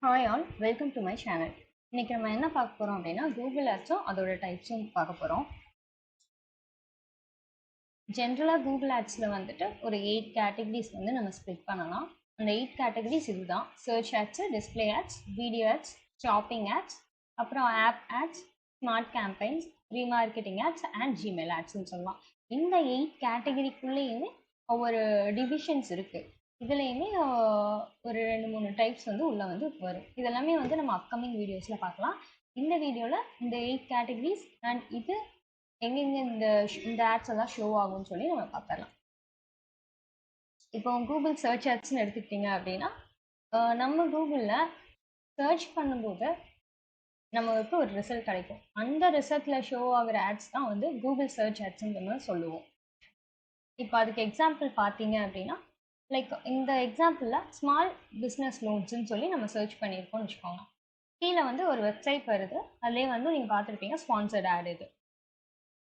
Hi all, welcome to my channel. இன்னைக்கு நம்ம என்ன பார்க்க போகிறோம் அப்படின்னா கூகுள் ஆட்ஸும் அதோட டைப்ஸும் பார்க்க போகிறோம். ஜென்ரலாக கூகுள் ஆட்ஸில் வந்துட்டு ஒரு 8 கேட்டகரிஸ் வந்து நம்ம ஸ்ப்ளிட் பண்ணலாம். அந்த 8 கேட்டகரிஸ் இதுதான்: search ads, display ads, video ads, shopping ads, அப்புறம் app ads, smart campaigns, remarketing ads and Gmail ஆட்ஸ்ன்னு சொல்லலாம். இந்த 8 கேட்டகரிக்குள்ளேயுமே ஒவ்வொரு டிவிஷன்ஸ் இருக்குது. இதுலேயுமே ஒரு 2-3 டைப்ஸ் வந்து உள்ளே வந்து வரும். இதெல்லாமே வந்து நம்ம அப்கமிங் வீடியோஸில் பார்க்கலாம். இந்த வீடியோவில் இந்த 8 கேட்டகரிஸ் அண்ட் இது எங்கெங்க இந்த ஆட்ஸ் எல்லாம் ஷோ ஆகும்னு சொல்லி நம்ம பார்த்துடலாம். இப்போ கூகுள் சர்ச் ஆட்ஸ்ன்னு எடுத்துக்கிட்டிங்க அப்படின்னா நம்ம கூகுளில் சர்ச் பண்ணும்போது நமக்கு ஒரு ரிசல்ட் கிடைக்கும். அந்த ரிசல்ட்டில் ஷோ ஆகிற ஆட்ஸ் தான் வந்து கூகுள் சர்ச் ஆட்ஸ்ன்னு நம்ம சொல்லுவோம். இப்போ அதுக்கு எக்ஸாம்பிள் பார்த்தீங்க அப்படின்னா, லைக் இந்த எக்ஸாம்பிளில் ஸ்மால் பிஸ்னஸ் லோன்ஸ்ன்னு சொல்லி நம்ம சர்ச் பண்ணியிருக்கோம்னு வச்சுக்கோங்க. கீழே வந்து ஒரு வெப்சைட் வருது, அதிலே வந்து நீங்கள் பார்த்துருப்பீங்க ஸ்பான்சர்ட் ஆட் இது.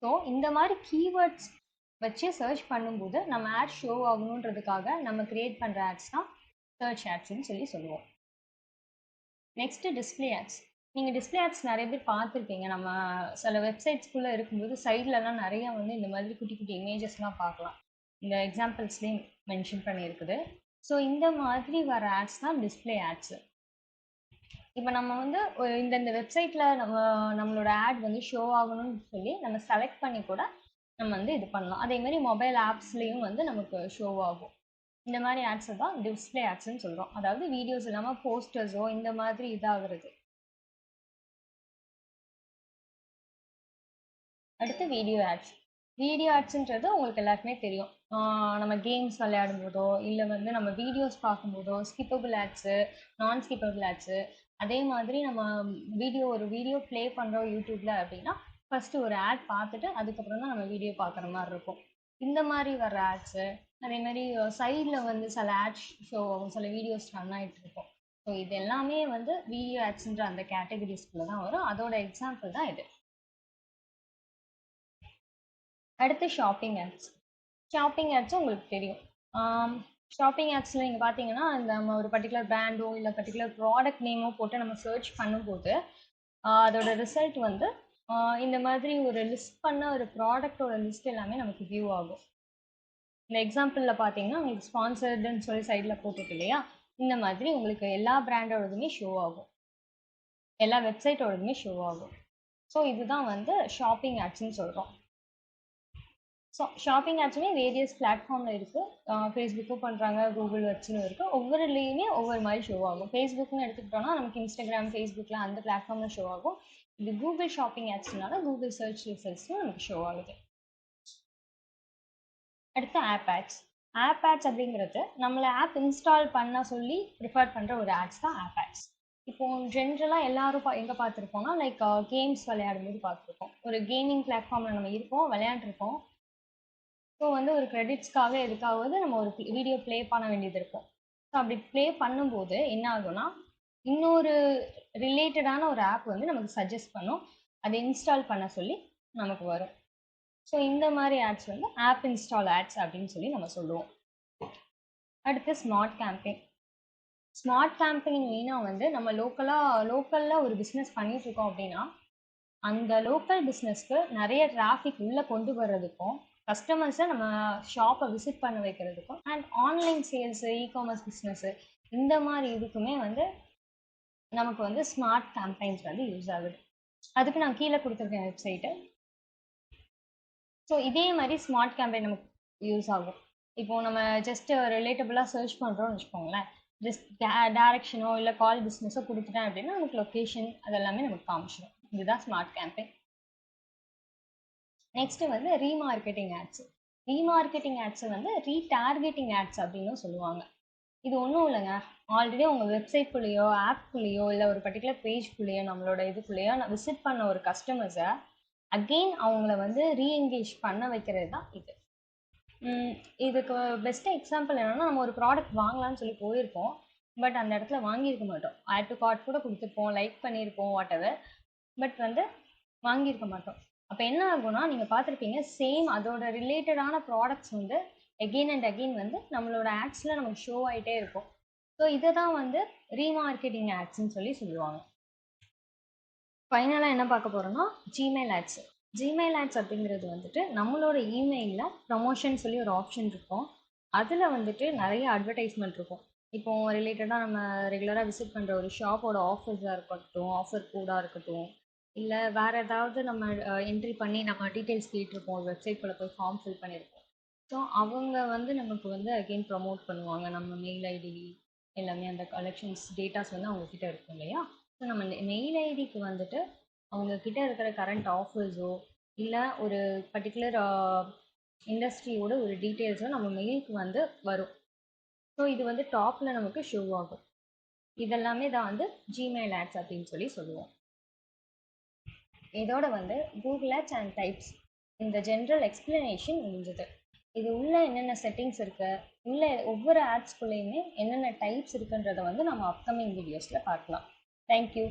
ஸோ இந்த மாதிரி கீவேர்ட்ஸ் வச்சு சர்ச் பண்ணும்போது நம்ம ஆட் ஷோ ஆகணுன்றதுக்காக நம்ம கிரியேட் பண்ணுற ஆட்ஸ் தான் சர்ச் ஆட்ஸ்ன்னு சொல்லி சொல்லுவோம். Next display ads. நீங்கள் டிஸ்பிளே ஆட்ஸ் நிறைய பேர் பார்த்துருப்பீங்க. நம்ம சில வெப்சைட்ஸ்குள்ளே இருக்கும்போது சைட்லலாம் நிறைய வந்து இந்த மாதிரி குட்டி குட்டி இமேஜஸ்லாம் பார்க்கலாம். இந்த எக்ஸாம்பிள்ஸ்லேயும் மென்ஷன் பண்ணியிருக்குது. ஸோ இந்த மாதிரி வர ஆட்ஸ் தான் டிஸ்பிளே ஆட்ஸு. இப்போ நம்ம வந்து இந்த வெப்சைட்டில் நம்மளோட ஆட் வந்து ஷோ ஆகணும்னு சொல்லி நம்ம செலக்ட் பண்ணி கூட நம்ம வந்து இது பண்ணலாம். அதே மாதிரி மொபைல் ஆப்ஸ்லேயும் வந்து நமக்கு ஷோ ஆகும். இந்த மாதிரி ஆட்ஸை தான் டிஸ்பிளே ஆட்ஸ்ன்னு சொல்கிறோம். அதாவது வீடியோஸ் இல்லாமல் போஸ்டர்ஸோ இந்த மாதிரி இதாகிறது. அடுத்து வீடியோ ஆட்ஸ். வீடியோ ஆட்ஸுன்றது உங்களுக்கு எல்லாருக்குமே தெரியும். நம்ம கேம்ஸ் விளையாடும் போதோ இல்லை வந்து நம்ம வீடியோஸ் பார்க்கும்போதோ ஸ்கிப்பபிள் ஆட்ஸு, நான் ஸ்கிப்பபிள் ஆட்ஸு, அதே மாதிரி நம்ம ஒரு வீடியோ ப்ளே பண்ணுறோம் யூடியூப்பில் அப்படின்னா ஃபஸ்ட்டு ஒரு ஆட் பார்த்துட்டு அதுக்கப்புறம் தான் நம்ம வீடியோ பார்க்குற மாதிரி இருக்கும். இந்த மாதிரி வர ஆட்ஸு, அதே மாதிரி சைடில் வந்து சில ஆட்ஸ் ஷோ ஆகும், சில வீடியோஸ் ரன் ஆகிட்டு இருக்கும். ஸோ இது எல்லாமே வந்து வீடியோ ஆட்ஸுன்ற அந்த கேட்டகரிஸ்குள்ளே தான் வரும். அதோட எக்ஸாம்பிள் தான் இது. அடுத்து ஷாப்பிங் ஆட்ஸ். ஷாப்பிங் ஆட்ஸும் உங்களுக்கு தெரியும். ஷாப்பிங் ஆட்ஸில் நீங்கள் பார்த்தீங்கன்னா நம்ம ஒரு பர்டிகுலர் பிராண்டோ இல்லை பர்டிகுலர் ப்ராடக்ட் நேமோ போட்டு நம்ம சர்ச் பண்ணும்போது அதோட ரிசல்ட் வந்து இந்த மாதிரி ஒரு லிஸ்ட் பண்ண ஒரு ப்ராடக்டோட லிஸ்ட் எல்லாமே நமக்கு வியூ ஆகும். இந்த எக்ஸாம்பிளில் பார்த்தீங்கன்னா உங்களுக்கு ஸ்பான்சர்டுன்னு சொல்லி சைடில் போட்டுருக்கு இல்லையா, இந்த மாதிரி உங்களுக்கு எல்லா பிராண்டோடதுமே ஷோ ஆகும், எல்லா வெப்சைட்டோடதுமே ஷோ ஆகும். ஸோ இதுதான் வந்து ஷாப்பிங் ஆட்ஸ்ன்னு சொல்கிறோம். ஸோ ஷாப்பிங் ஆட்ஸுமே வேரியஸ் பிளாட்ஃபார்மில் இருக்குது. ஃபேஸ்புக்கும் பண்ணுறாங்க, கூகுள் வச்சுன்னு இருக்குது. ஒவ்வொருலேயுமே ஒவ்வொரு மாதிரி ஷோ ஆகும். ஃபேஸ்புக்னு எடுத்துக்கிட்டோம்னா நமக்கு இன்ஸ்டாகிராம், ஃபேஸ்புக்கில் அந்த பிளாட்ஃபார்மில் ஷோ ஆகும். இது கூகுள் ஷாப்பிங் ஆட்ஸ்னால கூகுள் சர்ச் ரிசல்ட்ஸும் நமக்கு ஷோ ஆகுது. அடுத்து ஆப் ஆட்ஸ். ஆப் ஆட்ஸ் அப்படிங்கிறது நம்மளை ஆப் இன்ஸ்டால் பண்ண சொல்லி ப்ரிஃபர் பண்ணுற ஒரு ஆட்ஸ் தான் ஆப் ஆட்ஸ். இப்போ ஜென்ரலாக எல்லாரும் எங்கே பார்த்துருப்போம்னா லைக் கேம்ஸ் விளையாடும் போது பார்த்துருப்போம். ஒரு கேமிங் பிளாட்ஃபார்மில் நம்ம இருப்போம், விளையாண்டுருப்போம். ஸோ வந்து ஒரு கிரெடிட்ஸ்க்காக எதுக்காவது நம்ம ஒரு வீடியோ ப்ளே பண்ண வேண்டியது இருக்கும். ஸோ அப்படி ப்ளே பண்ணும்போது என்ன ஆகும்னா இன்னொரு ரிலேட்டடான ஒரு ஆப் வந்து நமக்கு சஜஸ்ட் பண்ணும், அதை இன்ஸ்டால் பண்ண சொல்லி நமக்கு வரும். ஸோ இந்த மாதிரி ஆட்ஸ் வந்து ஆப் இன்ஸ்டால் ஆட்ஸ் அப்படின்னு சொல்லி நம்ம சொல்லுவோம். அடுத்து ஸ்மார்ட் கேம்பெயின். ஸ்மார்ட் கேம்பெயின் மெயினாக வந்து நம்ம லோக்கலில் ஒரு பிஸ்னஸ் பண்ணிகிட்ருக்கோம் அப்படின்னா அந்த லோக்கல் பிஸ்னஸ்க்கு நிறைய டிராஃபிக் உள்ளே கொண்டு வர்றதுக்கும், கஸ்டமர்ஸை நம்ம ஷாப்பை விசிட் பண்ண வைக்கிறதுக்கும், and online sales, e-commerce business இந்த மாதிரி இதுக்குமே வந்து நமக்கு வந்து ஸ்மார்ட் கேம்பெயின்ஸ் வந்து யூஸ் ஆகுது. அதுக்கு நான் கீழே கொடுத்துருக்கேன் வெப்சைட்டு. ஸோ இதே மாதிரி ஸ்மார்ட் கேம்பெயின் நமக்கு யூஸ் ஆகும். இப்போது நம்ம ஜஸ்ட்டு ரிலேட்டபுளாக சர்ச் பண்ணுறோம்னு வச்சுக்கோங்களேன். ஜஸ்ட் டேரெக்ஷனோ இல்லை கால் பிஸ்னஸோ கொடுத்துட்டேன் அப்படின்னா நமக்கு லொக்கேஷன் அதெல்லாமே நமக்கு காமிச்சிடும். இதுதான் ஸ்மார்ட் கேம்பெயின். நெக்ஸ்ட் வந்து ரீமார்க்கெட்டிங் ஆட்ஸ். ரீமார்க்கெட்டிங் ஆட்ஸை வந்து ரீடார்கெட்டிங் ஆட்ஸ் அப்படின்னு சொல்லுவாங்க. இது ஒன்றும் இல்லைங்க, ஆல்ரெடி உங்கள் வெப்சைட்குள்ளேயோ ஆப்குள்ளேயோ இல்லை ஒரு பர்டிகுலர் பேஜ்குள்ளேயோ நம்மளோட இதுக்குள்ளேயோ விசிட் பண்ண ஒரு கஸ்டமர்ஸை அகெயின் அவங்கள வந்து ரீஎங்கேஜ் பண்ண வைக்கிறது தான் இது. இதுக்கு பெஸ்ட்டு எக்ஸாம்பிள் என்னென்னா, நம்ம ஒரு ப்ராடக்ட் வாங்கலாம்னு சொல்லி போயிருப்போம், பட் அந்த இடத்துல வாங்கியிருக்க மாட்டோம். ஆட் டு கார்ட் கூட கொடுத்துருப்போம், லைக் பண்ணியிருப்போம், வாட் எவர், பட் வந்து வாங்கியிருக்க மாட்டோம். அப்போ என்ன ஆகும்னா நீங்கள் பார்த்துருப்பீங்க, சேம் அதோட ரிலேட்டடான ப்ராடக்ட்ஸ் வந்து அகெயின் அண்ட் அகெயின் வந்து நம்மளோட ஆட்ஸில் நமக்கு ஷோ ஆகிட்டே இருக்கும். ஸோ இதை தான் வந்து ரீமார்க்கெட்டிங் ஆட்ஸ்ன்னு சொல்லுவாங்க. ஃபைனலாக என்ன பார்க்க போகிறோம்னா ஜிமெயில் ஆட்ஸ். ஜிமெயில் ஆட்ஸ் அப்படிங்கிறது வந்துட்டு நம்மளோட இமெயிலில் ப்ரமோஷன் சொல்லி ஒரு ஆப்ஷன் இருக்கும். அதில் வந்துட்டு நிறைய அட்வர்டைஸ்மெண்ட் இருக்கும். இப்போ ரிலேட்டடாக நம்ம ரெகுலராக விசிட் பண்ணுற ஒரு ஷாப்போட ஆஃபர்ஸாக இருக்கட்டும், ஆஃபர் கோடாக இருக்கட்டும், இல்லை வேறு ஏதாவது நம்ம என்ட்ரி பண்ணி நம்ம டீட்டெயில்ஸ் கேட்டிருப்போம், ஒரு வெப்சைட்குள்ளே போய் ஃபார்ம் ஃபில் பண்ணியிருப்போம். ஸோ அவங்க வந்து நமக்கு வந்து அகெயின் ப்ரமோட் பண்ணுவாங்க. நம்ம மெயில் ஐடி எல்லாமே அந்த கலெக்ஷன்ஸ் டேட்டாஸ் வந்து அவங்கக்கிட்ட இருக்கும் இல்லையா. ஸோ நம்ம மெயில் ஐடிக்கு வந்துட்டு அவங்கக்கிட்ட இருக்கிற கரண்ட் ஆஃபர்ஸோ இல்லை ஒரு பர்டிகுலர் இண்டஸ்ட்ரியோட ஒரு டீட்டெயில்ஸோ நம்ம மெயிலுக்கு வந்து வரும். ஸோ இது வந்து டாப்பில் நமக்கு ஷோ ஆகும். இதெல்லாமே தான் வந்து ஜிமெயில் ஆட்ஸ் அப்படின்னு சொல்லுவோம். இதோட வந்து கூகுள் ஆட்ஸ் அண்ட் டைப்ஸ் இந்த ஜென்ரல் எக்ஸ்பிளனேஷன் முடிஞ்சது. இது உள்ள என்னென்ன செட்டிங்ஸ் இருக்கு, உள்ள ஒவ்வொரு ஆட்ஸ்குள்ளேயுமே என்னென்ன டைப்ஸ் இருக்குன்றதை வந்து நம்ம அப்கமிங் வீடியோஸில் பார்க்கலாம். தேங்க்யூ.